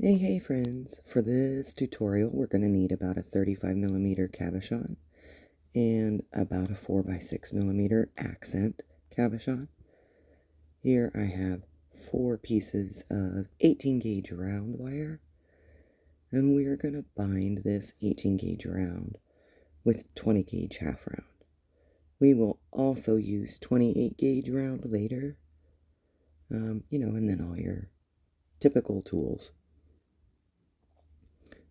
Hey friends, for this tutorial we're going to need about a 35mm cabochon and about a 4x6mm accent cabochon. Here I have 4 pieces of 18 gauge round wire, and we are going to bind this 18 gauge round with 20 gauge half round. We will also use 28 gauge round later, and then all your typical tools.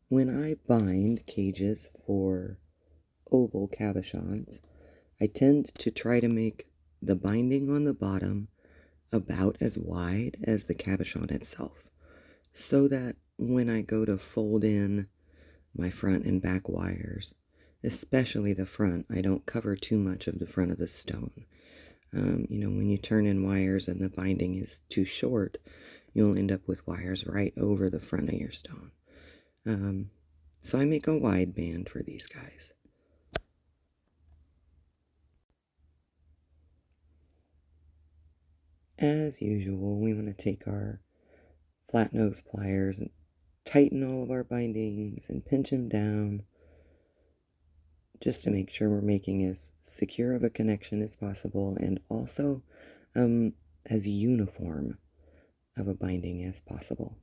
When I bind cages for oval cabochons, I tend to try to make the binding on the bottom about as wide as the cabochon itself, so that when I go to fold in my front and back wires, especially the front, I don't cover too much of the front of the stone. When you turn in wires and the binding is too short, you'll end up with wires right over the front of your stone. So I make a wide band for these guys. As usual, we want to take our flat nose pliers and tighten all of our bindings and pinch them down, just to make sure we're making as secure of a connection as possible, and also as uniform of a binding as possible.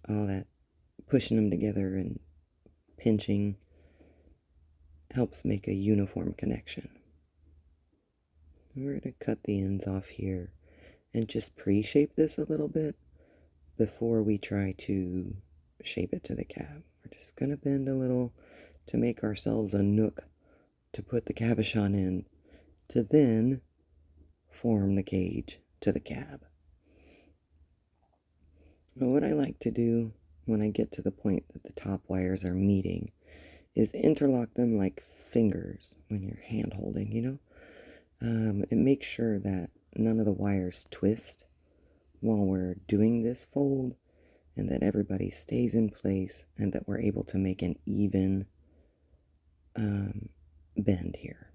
All that pushing them together and pinching helps make a uniform connection. We're going to cut the ends off here and just pre-shape this a little bit before we try to shape it to the cab. We're just going to bend a little to make ourselves a nook to put the cabochon in, to then form the cage to the cab. Now, what I like to do when I get to the point that the top wires are meeting is interlock them like fingers when you're hand holding, and make sure that none of the wires twist while we're doing this fold, and that everybody stays in place, and that we're able to make an even bend here.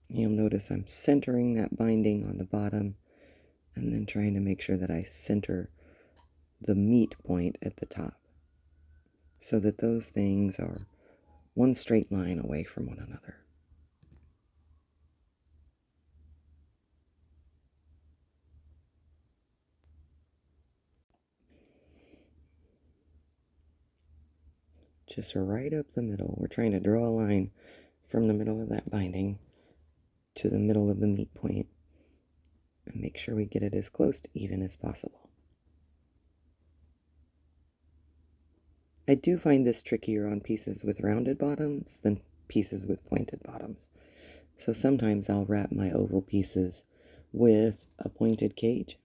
You'll notice I'm centering that binding on the bottom, and then trying to make sure that I center the meet point at the top, so that those things are one straight line away from one another. Just right up the middle. We're trying to draw a line from the middle of that binding to the middle of the meet point, and make sure we get it as close to even as possible. I do find this trickier on pieces with rounded bottoms than pieces with pointed bottoms. So sometimes I'll wrap my oval pieces with a pointed cage,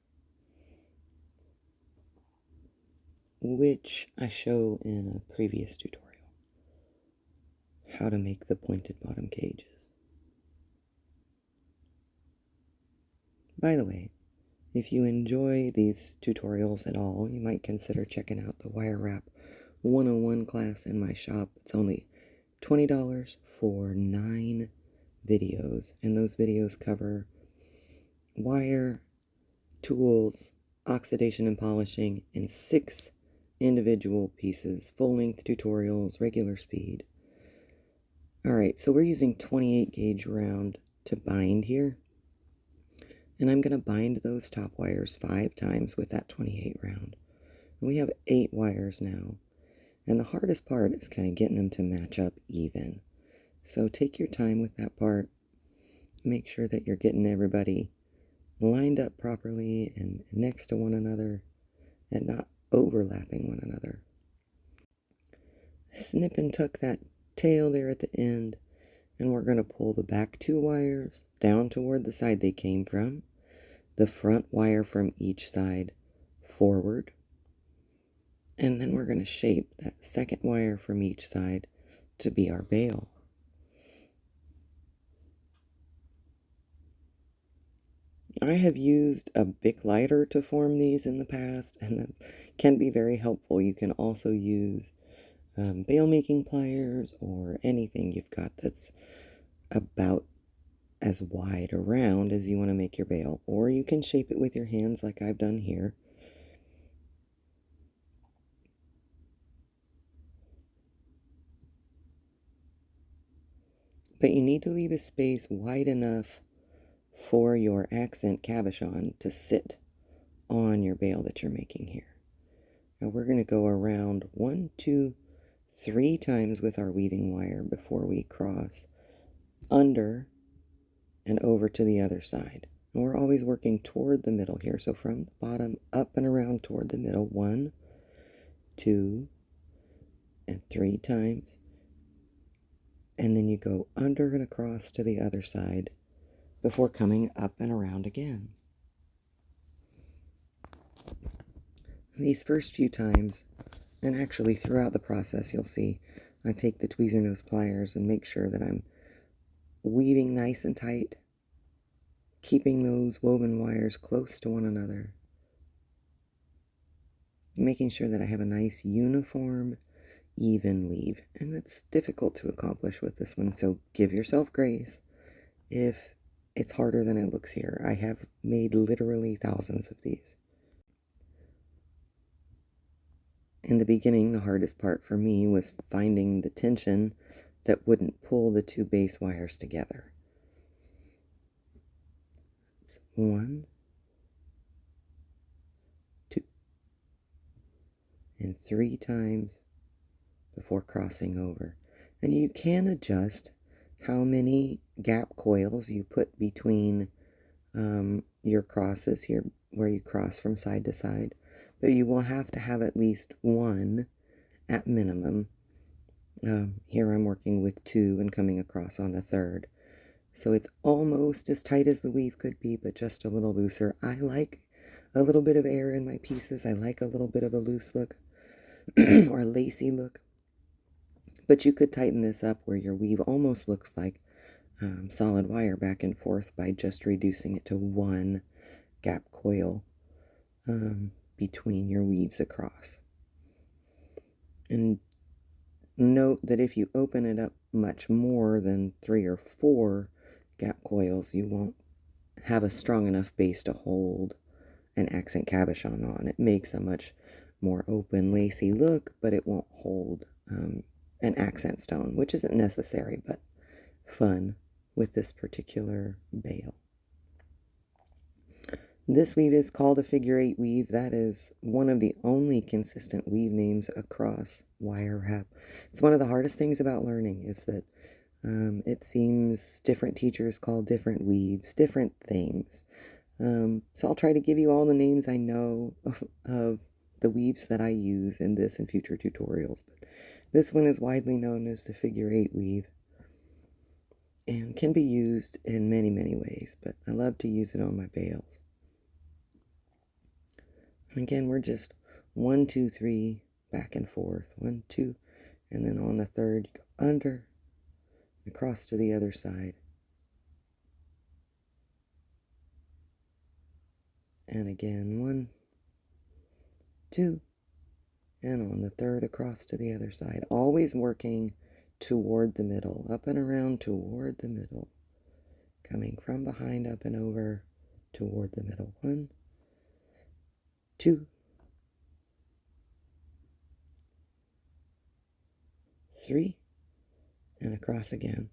which I show in a previous tutorial, how to make the pointed bottom cages. By the way, if you enjoy these tutorials at all, you might consider checking out the wirewrap 101 class in my shop. It's only $20 for 9 videos, and those videos cover wire, tools, oxidation and polishing, and 6 individual pieces, full-length tutorials, regular speed. Alright, so we're using 28 gauge round to bind here, and I'm going to bind those top wires 5 times with that 28 round. And we have 8 wires now, and the hardest part is kind of getting them to match up even. So take your time with that part. Make sure that you're getting everybody lined up properly and next to one another, and not overlapping one another. Snip and tuck that tail there at the end, and we're going to pull the back 2 wires down toward the side they came from, the front wire from each side forward, and then we're going to shape that second wire from each side to be our bail. I have used a Bic lighter to form these in the past, and that can be very helpful. You can also use bail making pliers or anything you've got that's about as wide around as you want to make your bail, or you can shape it with your hands like I've done here. But you need to leave a space wide enough for your accent cabochon to sit on your bail that you're making here. Now we're going to go around 1, 2, 3 times with our weaving wire before we cross under and over to the other side. And we're always working toward the middle here. So from the bottom up and around toward the middle. 1, 2, and 3 times. And then you go under and across to the other side before coming up and around again. These first few times, and actually throughout the process, you'll see I take the tweezer nose pliers and make sure that I'm weaving nice and tight, keeping those woven wires close to one another, making sure that I have a nice uniform, even weave. And it's difficult to accomplish with this one, so give yourself grace if it's harder than it looks here. I have made literally thousands of these. In the beginning, the hardest part for me was finding the tension that wouldn't pull the two base wires together. It's 1, 2, and 3 times before crossing over. And you can adjust how many gap coils you put between your crosses here, where you cross from side to side. But you will have to have at least 1 at minimum. Here I'm working with 2 and coming across on the 3rd. So it's almost as tight as the weave could be, but just a little looser. I like a little bit of air in my pieces. I like a little bit of a loose look or a lacy look. But you could tighten this up where your weave almost looks like solid wire back and forth by just reducing it to 1 gap coil between your weaves across. And note that if you open it up much more than 3 or 4 gap coils, you won't have a strong enough base to hold an accent cabochon on. It makes a much more open, lacy look, but it won't hold an accent stone, which isn't necessary, but fun with this particular bail. This weave is called a figure 8 weave. That is one of the only consistent weave names across wire wrap. It's one of the hardest things about learning is that it seems different teachers call different weaves different things. So I'll try to give you all the names I know of the weaves that I use in this and future tutorials. But this one is widely known as the figure 8 weave and can be used in many, many ways, but I love to use it on my bails. And again, we're just 1, 2, 3, back and forth. 1, 2, and then on the 3rd, you go under, across to the other side. And again, 1, 2, and on the 3rd, across to the other side. Always working toward the middle, up and around toward the middle. Coming from behind, up and over toward the middle. 1, 2, 3, and across again.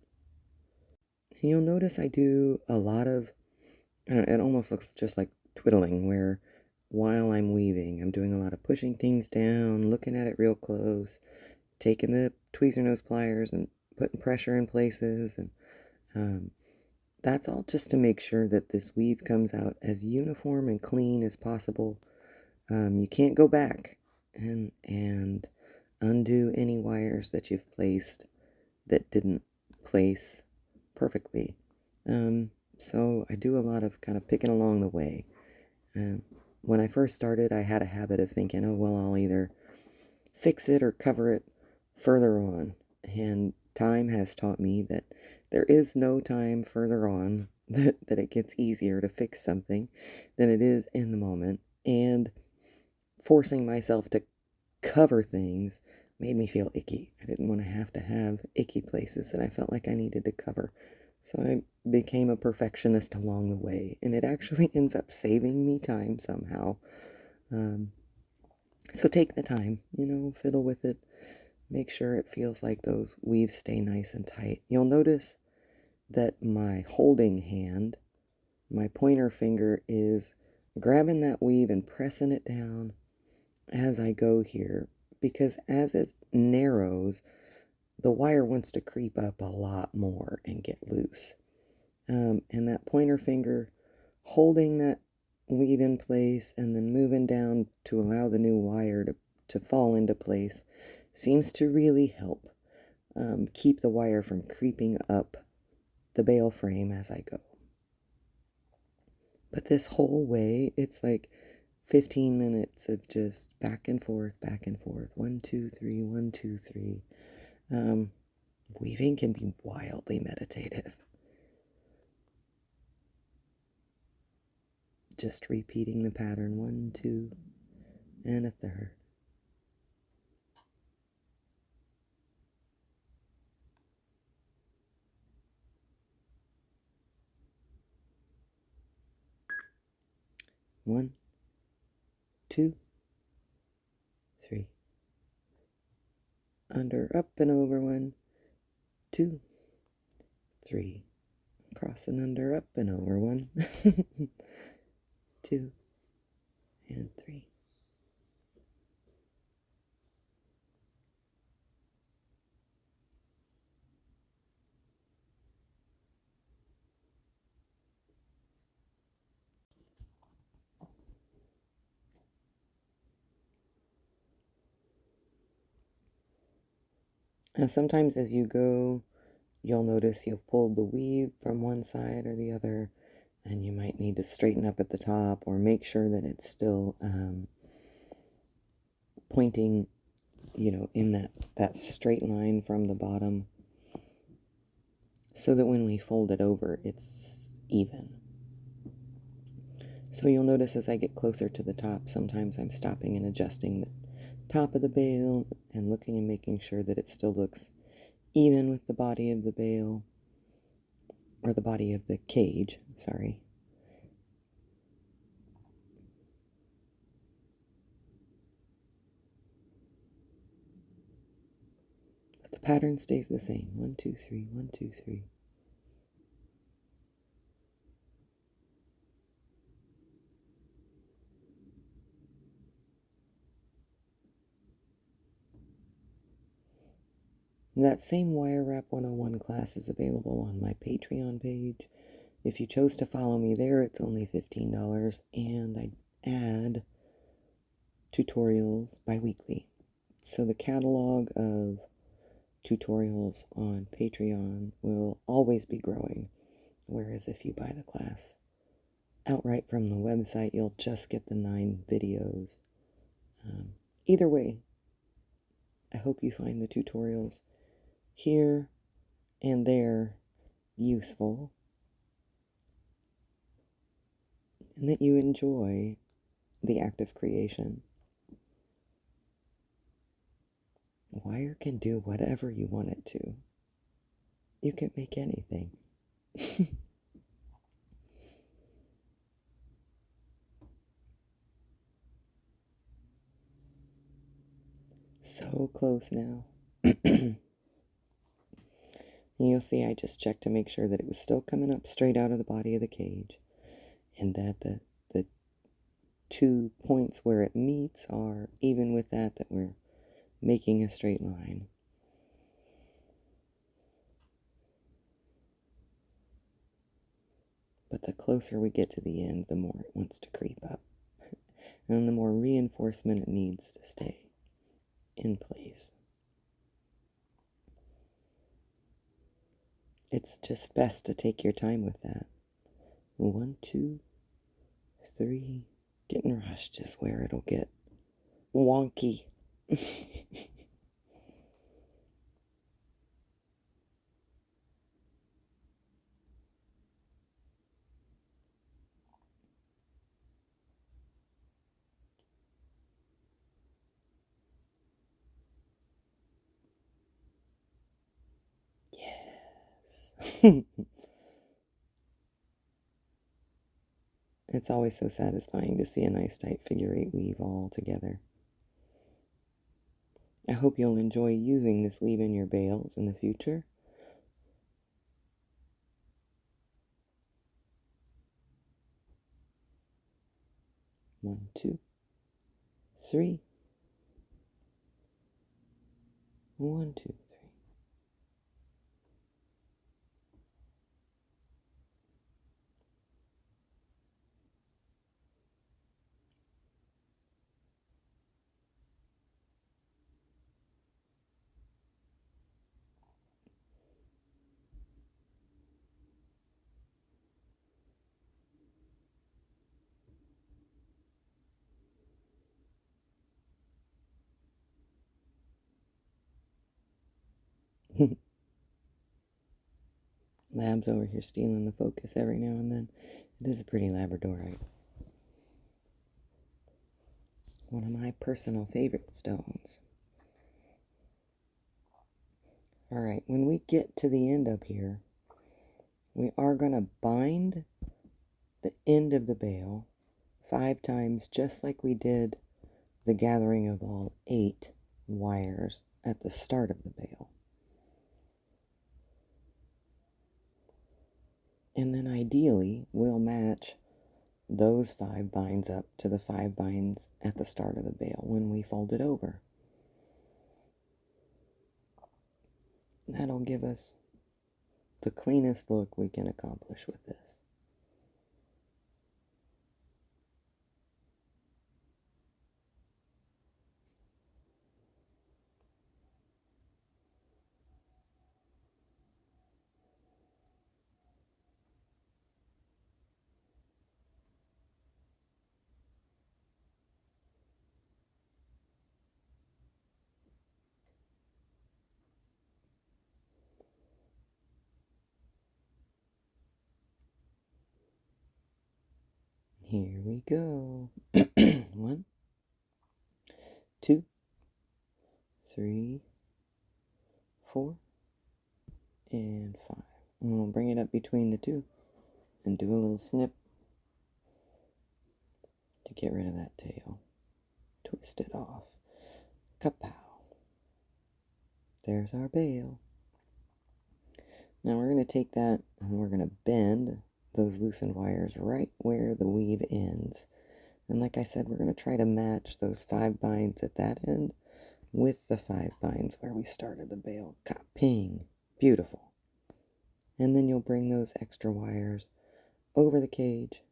And you'll notice I do a lot of, it almost looks just like twiddling, where while I'm weaving, I'm doing a lot of pushing things down, looking at it real close, taking the tweezer nose pliers and putting pressure in places, and that's all just to make sure that this weave comes out as uniform and clean as possible. You can't go back and undo any wires that you've placed that didn't place perfectly. So I do a lot of kind of picking along the way. When I first started, I had a habit of thinking, oh, well, I'll either fix it or cover it further on. And time has taught me that there is no time further on that it gets easier to fix something than it is in the moment. And forcing myself to cover things made me feel icky. I didn't want to have icky places that I felt like I needed to cover. So I became a perfectionist along the way, and it actually ends up saving me time somehow. Um, so take the time, fiddle with it. Make sure it feels like those weaves stay nice and tight. You'll notice that my holding hand, my pointer finger, is grabbing that weave and pressing it down as I go here, because as it narrows, the wire wants to creep up a lot more and get loose. And that pointer finger holding that weave in place and then moving down to allow the new wire to fall into place seems to really help keep the wire from creeping up the bale frame as I go. But this whole way, it's like 15 minutes of just back and forth, 1, 2, 3, 1, 2, 3. Weaving can be wildly meditative. Just repeating the pattern 1, 2, and a third. One, 2, 3. Under, up and over 1, 2, 3. Cross and under, up and over 1, 2, and 3. Now sometimes as you go, you'll notice you've pulled the weave from one side or the other, and you might need to straighten up at the top or make sure that it's still pointing, in that straight line from the bottom, so that when we fold it over, it's even. So you'll notice as I get closer to the top, sometimes I'm stopping and adjusting the top of the bale and looking and making sure that it still looks even with the body of the bale, or the body of the cage, sorry. But the pattern stays the same. 1, 2, 3, 1, 2, 3. And that same wirewrap 101 class is available on my Patreon page. If you chose to follow me there, it's only $15, and I add tutorials bi-weekly. So the catalog of tutorials on Patreon will always be growing, whereas if you buy the class outright from the website, you'll just get the 9 videos. Either way, I hope you find the tutorials here and there useful, and that you enjoy the act of creation. Wire can do whatever you want it to. You can make anything. So close now. And you'll see I just checked to make sure that it was still coming up straight out of the body of the cage, and that the 2 points where it meets are even with that we're making a straight line. But the closer we get to the end, the more it wants to creep up, and the more reinforcement it needs to stay in place. It's just best to take your time with that. 1, 2, 3. Getting rushed is where it'll get wonky. Yes. It's always so satisfying to see a nice tight figure 8 weave all together. I hope you'll enjoy using this weave in your bales in the future. One, two, three. 1, 2, 3. Lab's over here stealing the focus every now and then. It is a pretty Labradorite. One of my personal favorite stones. Alright, when we get to the end up here, we are going to bind the end of the bale 5 times, just like we did the gathering of all 8 wires at the start of the bale. And then ideally, we'll match those 5 binds up to the 5 binds at the start of the bale when we fold it over. That'll give us the cleanest look we can accomplish with this. Here we go. 1, 2, 3, 4, and 5. And we'll bring it up between the 2 and do a little snip to get rid of that tail. Twist it off. Kapow. There's our bale. Now we're going to take that and we're going to bend those loosened wires right where the weave ends. And like I said, we're going to try to match those 5 binds at that end with the 5 binds where we started the bale. Ka-ping! Beautiful. And then you'll bring those extra wires over the cage.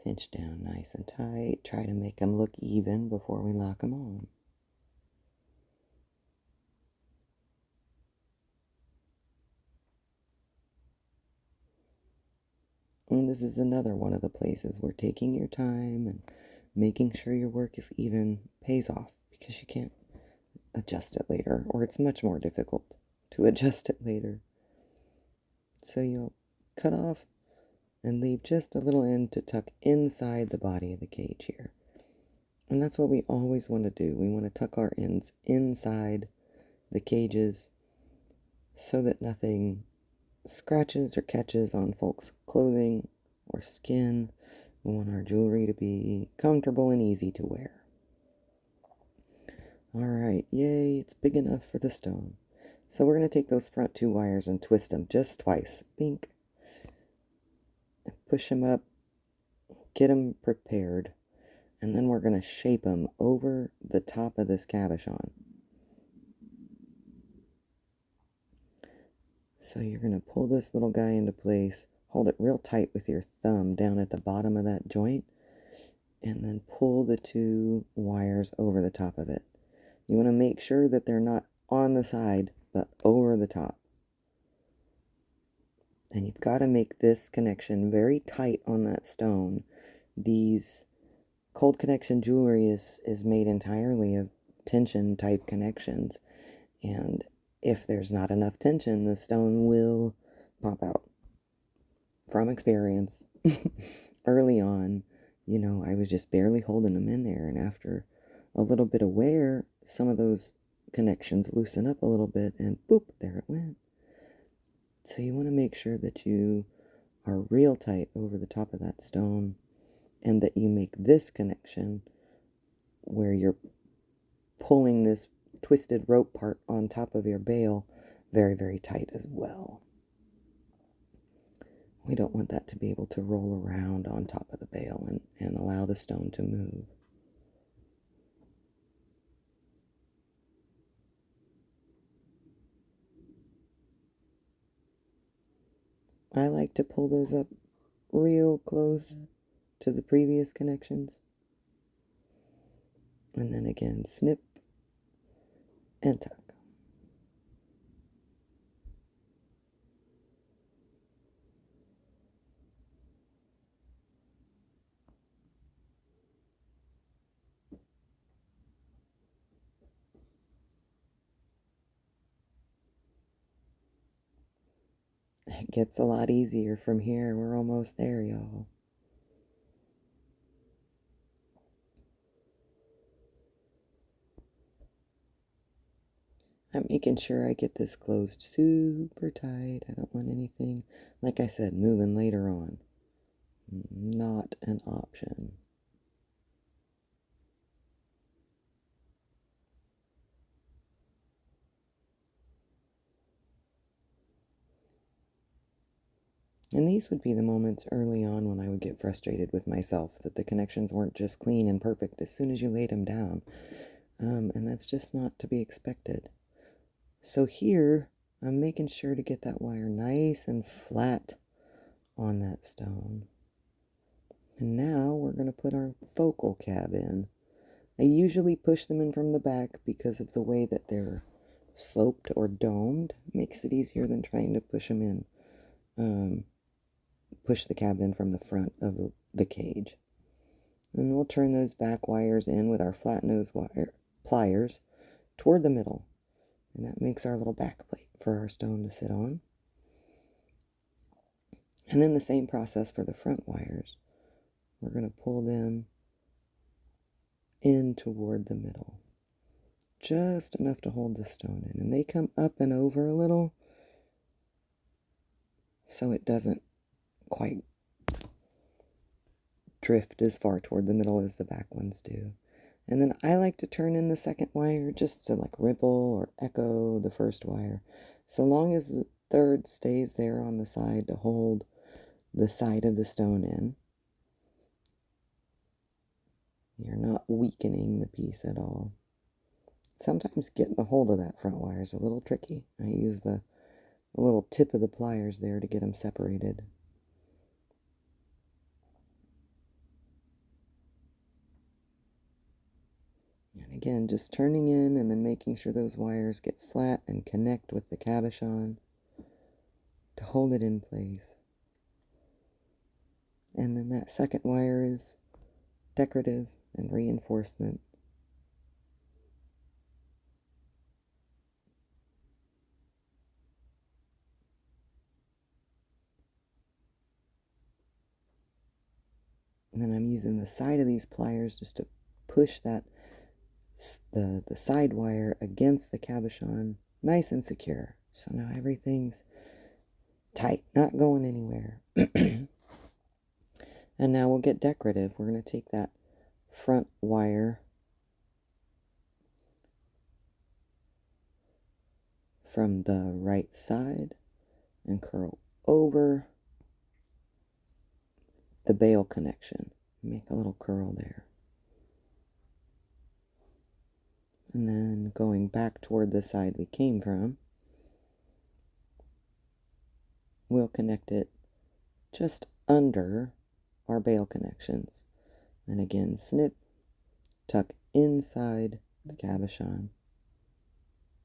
Pinch down nice and tight. Try to make them look even before we lock them on. And this is another one of the places where taking your time and making sure your work is even pays off, because you can't adjust it later, or it's much more difficult to adjust it later. So you'll cut off and leave just a little end to tuck inside the body of the cage here. And that's what we always want to do. We want to tuck our ends inside the cages so that nothing scratches or catches on folks' clothing or skin. We want our jewelry to be comfortable and easy to wear. Alright, yay, it's big enough for the stone. So we're going to take those front 2 wires and twist them just twice. Bink. And push them up. Get them prepared. And then we're going to shape them over the top of this cabochon. So you're going to pull this little guy into place, hold it real tight with your thumb down at the bottom of that joint, and then pull the 2 wires over the top of it. You want to make sure that they're not on the side, but over the top. And you've got to make this connection very tight on that stone. These cold connection jewelry is made entirely of tension type connections, and if there's not enough tension, the stone will pop out. From experience, early on, I was just barely holding them in there, and after a little bit of wear, some of those connections loosen up a little bit, and boop, there it went. So you want to make sure that you are real tight over the top of that stone, and that you make this connection where you're pulling this twisted rope part on top of your bail very, very tight as well. We don't want that to be able to roll around on top of the bail and allow the stone to move. I like to pull those up real close to the previous connections. And then again, snip and tuck. It gets a lot easier from here. We're almost there, y'all. I'm making sure I get this closed super tight. I don't want anything, like I said, moving later on. Not an option. And these would be the moments early on when I would get frustrated with myself that the connections weren't just clean and perfect as soon as you laid them down. And that's just not to be expected. So here, I'm making sure to get that wire nice and flat on that stone. And now we're going to put our focal cab in. I usually push them in from the back because of the way that they're sloped or domed. It makes it easier than trying to push them in. Push the cab in from the front of the cage. And we'll turn those back wires in with our flat nose wire pliers toward the middle. And that makes our little back plate for our stone to sit on. And then the same process for the front wires. We're going to pull them in toward the middle. Just enough to hold the stone in. And they come up and over a little so it doesn't quite drift as far toward the middle as the back ones do. And then I like to turn in the second wire just to like ripple or echo the first wire. So long as the third stays there on the side to hold the side of the stone in, you're not weakening the piece at all. Sometimes getting a hold of that front wire is a little tricky. I use the little tip of the pliers there to get them separated. And again, just turning in and then making sure those wires get flat and connect with the cabochon to hold it in place. And then that second wire is decorative and reinforcement. And then I'm using the side of these pliers just to push that the side wire against the cabochon nice and secure. So now everything's tight, not going anywhere. And now we'll get decorative. We're going to take that front wire from the right side and curl over the bail connection. Make a little curl there. And then going back toward the side we came from, we'll connect it just under our bail connections. And again, snip, tuck inside the cabochon,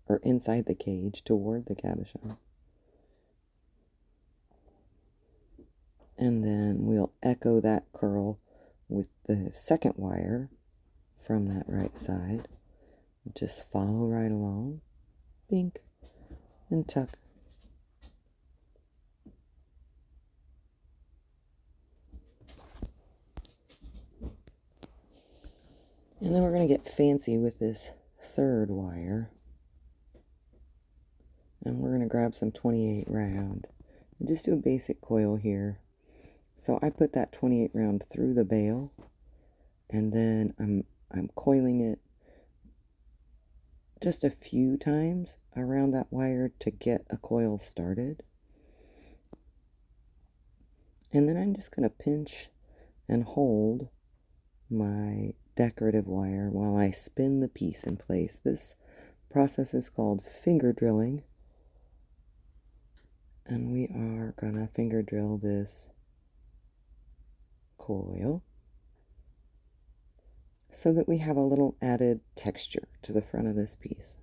or inside the cage toward the cabochon. And then we'll echo that curl with the second wire from that right side. Just follow right along, bink, and tuck. And then we're going to get fancy with this third wire. And we're going to grab some 28 round and just do a basic coil here. So I put that 28 round through the bail, and then I'm coiling it just a few times around that wire to get a coil started. And then I'm just going to pinch and hold my decorative wire while I spin the piece in place. This process is called finger drilling. And we are going to finger drill this coil so that we have a little added texture to the front of this piece.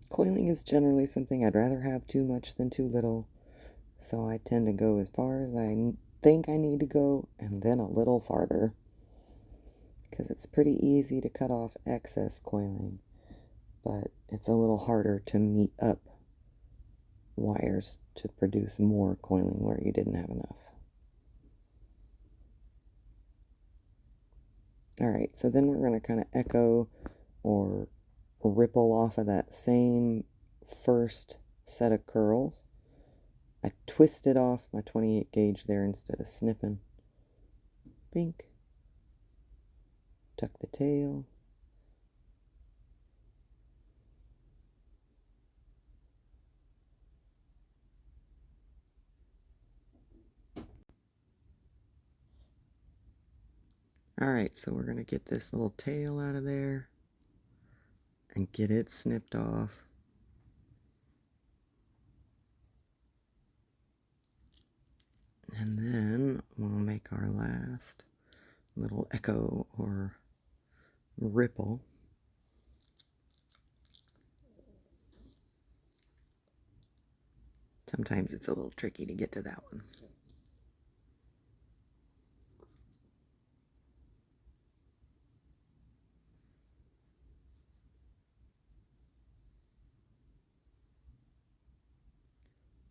Coiling is generally something I'd rather have too much than too little, so I tend to go as far as I think I need to go and then a little farther, because it's pretty easy to cut off excess coiling, but it's a little harder to meet up wires to produce more coiling where you didn't have enough. Alright, so then we're going to kind of echo or ripple off of that same first set of curls. I twisted off my 28 gauge there instead of snipping. Bink. Tuck the tail. Alright, so we're going to get this little tail out of there and get it snipped off. And then we'll make our last little echo or ripple. Sometimes it's a little tricky to get to that one.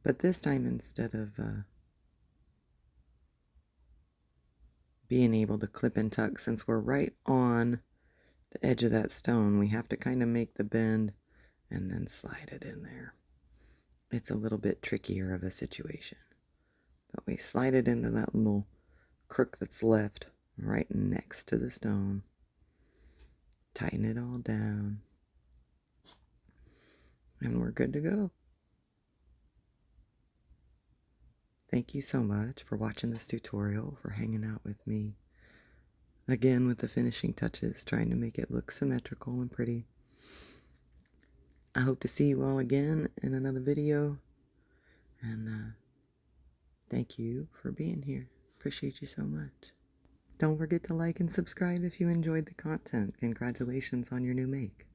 But this time, instead of being able to clip and tuck, since we're right on the edge of that stone, we have to kind of make the bend and then slide it in there. It's a little bit trickier of a situation. But we slide it into that little crook that's left right next to the stone. Tighten it all down. And we're good to go. Thank you so much for watching this tutorial, for hanging out with me. Again, with the finishing touches, trying to make it look symmetrical and pretty. I hope to see you all again in another video. And thank you for being here. Appreciate you so much. Don't forget to like and subscribe if you enjoyed the content. Congratulations on your new make.